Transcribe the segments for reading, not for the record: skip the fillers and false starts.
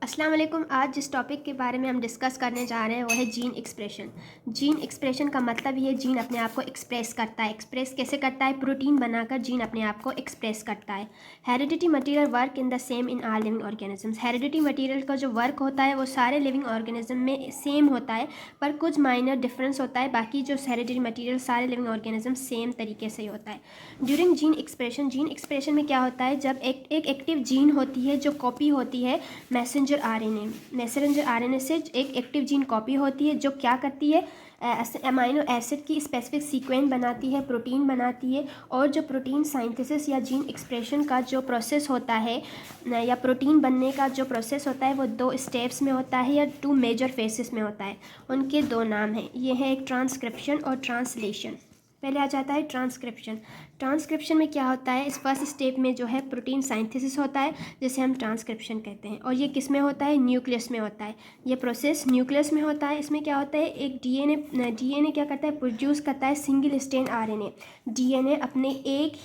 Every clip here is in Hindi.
अस्सलाम वालेकुम। आज जिस टॉपिक के बारे में हम डिस्कस करने जा रहे हैं वो है जीन एक्सप्रेशन। जीन एक्सप्रेशन का मतलब ये जीन अपने आप को एक्सप्रेस करता है। एक्सप्रेस कैसे करता है? प्रोटीन बनाकर जीन अपने आप को एक्सप्रेस करता है। Heredity material work in the same in all living organisms. Heredity material का जो वर्क होता है वो सारे लिविंग ऑर्गेनिज्म में सेम होता है, पर कुछ माइनर डिफरेंस होता है। बाकी जो हेरिडिटी मटेरियल सारे लिविंग ऑर्गेनिज्म सेम तरीके से ही होता है। ड्यूरिंग जीन एक्सप्रेशन में क्या होता है? जब एक एक्टिव जीन होती है जो कॉपी होती है मैसेंजर आरएनए से एक एक्टिव जीन कॉपी होती है जो क्या करती है? अमाइनो एसिड की स्पेसिफिक सीक्वेंस बनाती है, प्रोटीन बनाती है। और जो प्रोटीन साइंथेसिस या जीन एक्सप्रेशन का जो प्रोसेस होता है या प्रोटीन बनने का जो प्रोसेस होता है वो 2 स्टेप्स में होता है या 2 मेजर फेसेस में होता है। उनके 2 नाम हैं, ये है एक ट्रांसक्रिप्शन और ट्रांसलेशन। पहले आ जाता है ट्रांसक्रिप्शन में क्या होता है? इस फर्स्ट स्टेप में जो है प्रोटीन साइंथेसिस होता है जिसे हम ट्रांसक्रिप्शन कहते हैं। और ये किस में होता है? न्यूक्लियस में होता है। ये प्रोसेस न्यूक्लियस में होता है। इसमें क्या होता है? एक डीएनए क्या करता है? प्रोड्यूस करता है सिंगल स्ट्रैंड आरएनए। डीएनए अपने एक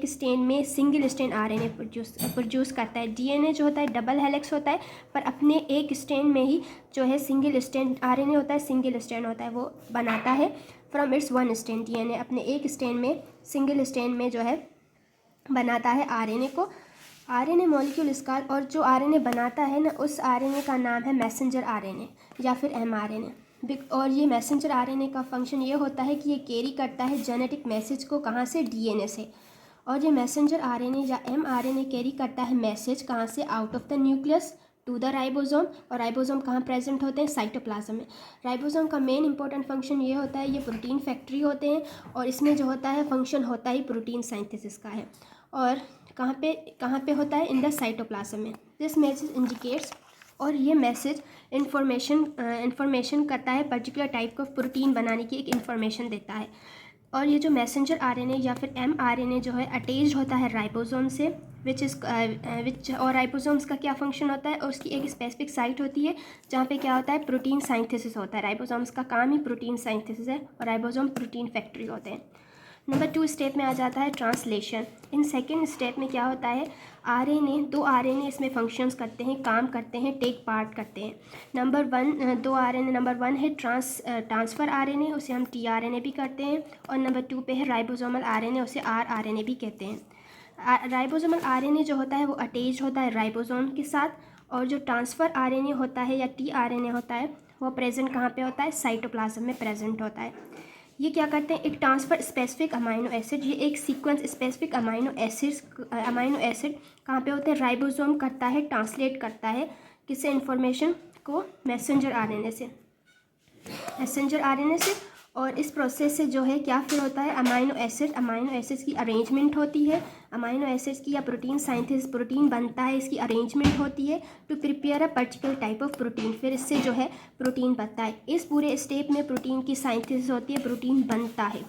स्ट्रैंड में सिंगल स्ट्रैंड आरएनए प्रोड्यूस करता है। डीएनए जो होता है डबल हेलिक्स होता है, पर अपने एक स्ट्रैंड में ही जो है सिंगल स्ट्रैंड आरएनए होता है, सिंगल स्ट्रैंड होता है, वो बनाता है from its one strand. DNA अपने एक स्ट्रैंड में सिंगल स्ट्रैंड में जो है बनाता है आरएनए को। आरएनए मॉलिक्यूल इसका, और जो आरएनए बनाता है ना, उस आरएनए का नाम है मैसेंजर आरएनए या फिर एमआरएनए। और ये मैसेंजर आरएनए का फंक्शन ये होता है कि ये कैरी करता है जेनेटिक मैसेज को। कहाँ से? डीएनए से। और ये मैसेंजर आरएनए या एमआरएनए कैरी करता है मैसेज कहाँ से? Out of the nucleus to the ribosome. और राइबोसोम कहाँ प्रेजेंट होते हैं? साइटोप्लाज्म में। राइबोसोम का मेन इंपॉर्टेंट फंक्शन ये होता है, ये प्रोटीन फैक्ट्री होते हैं और इसमें जो होता है फंक्शन होता ही प्रोटीन साइंथेसिस का है। और कहाँ पे होता है? इन द साइटोप्लाज्म में। दिस मैसेज इंडिकेट्स, और ये मैसेज इंफॉर्मेशन करता है पर्टिकुलर टाइप का प्रोटीन बनाने की एक इन्फॉर्मेशन देता है। और ये जो मैसेंजर आरएनए या फिर एमआरएनए जो है अटैच्ड होता है राइबोसोम से, और राइबोसोम्स का क्या फंक्शन होता है? और उसकी एक स्पेसिफिक साइट होती है जहाँ पे क्या होता है? प्रोटीन साइंथेसिस होता है। राइबोसोम्स का काम ही प्रोटीन साइंथेसिस है और राइबोसोम प्रोटीन फैक्ट्री होते हैं। नंबर 2 स्टेप में आ जाता है ट्रांसलेशन। इन सेकेंड स्टेप में क्या होता है? दो आरएनए इसमें फंक्शंस करते हैं, काम करते हैं, टेक पार्ट करते हैं। नंबर 1 है ट्रांसफ़र आरएनए, उसे हम टीआरएनए भी करते हैं। और नंबर 2 पे है राइबोसोमल आरएनए, उसे आरआरएनए भी कहते हैं। राइबोसोमल आरएनए जो होता है वो अटैच होता है राइबोसोम के साथ, और जो ट्रांसफ़र आरएनए होता है या टीआरएनए होता है वो प्रेजेंट कहाँ पे होता है? साइटोप्लाज्म में प्रेजेंट होता है। ये क्या करते हैं? एक ट्रांसफ़र स्पेसिफिक अमाइनो एसिड, ये एक सीक्वेंस स्पेसिफिक अमाइनो एसिड कहाँ पे होते हैं? राइबोसोम करता है, ट्रांसलेट करता है किससे? इन्फॉर्मेशन को मैसेंजर आरएनए से। और इस प्रोसेस से जो है क्या फिर होता है? अमाइनो एसिड्स की अरेंजमेंट होती है। अमाइनो एसिड्स की या प्रोटीन साइंथेसिस, प्रोटीन बनता है, इसकी अरेंजमेंट होती है to prepare a particular type of protein. फिर इससे जो है प्रोटीन बनता है। इस पूरे स्टेप में प्रोटीन की साइंथेसिस होती है, प्रोटीन बनता है।